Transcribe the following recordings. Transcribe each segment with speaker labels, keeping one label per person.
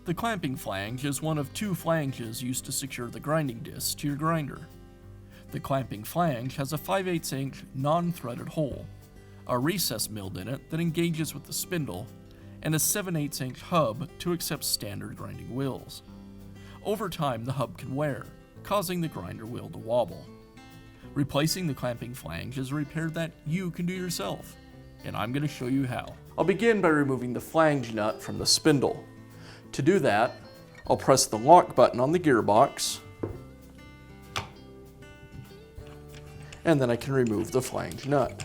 Speaker 1: The clamping flange is one of two flanges used to secure the grinding disc to your grinder. The clamping flange has a 5/8 inch non-threaded hole, a recess milled in it that engages with the spindle, and a 7/8 inch hub to accept standard grinding wheels. Over time, the hub can wear, causing the grinder wheel to wobble. Replacing the clamping flange is a repair that you can do yourself, and I'm going to show you how. I'll begin by removing the flange nut from the spindle. To do that, I'll press the lock button on the gearbox, and then I can remove the flange nut.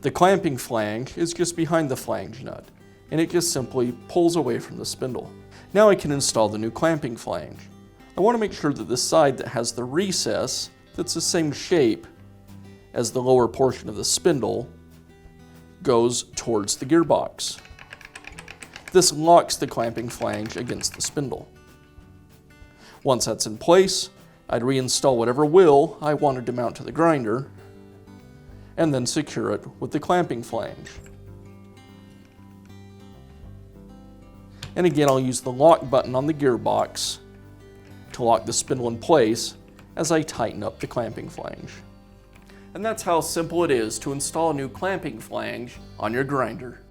Speaker 1: The clamping flange is just behind the flange nut, and it just simply pulls away from the spindle. Now I can install the new clamping flange. I want to make sure that the side that has the recess, that's the same shape as the lower portion of the spindle, goes towards the gearbox. This locks the clamping flange against the spindle. Once that's in place, I'd reinstall whatever wheel I wanted to mount to the grinder, and then secure it with the clamping flange. And again, I'll use the lock button on the gearbox to lock the spindle in place as I tighten up the clamping flange. And that's how simple it is to install a new clamping flange on your grinder.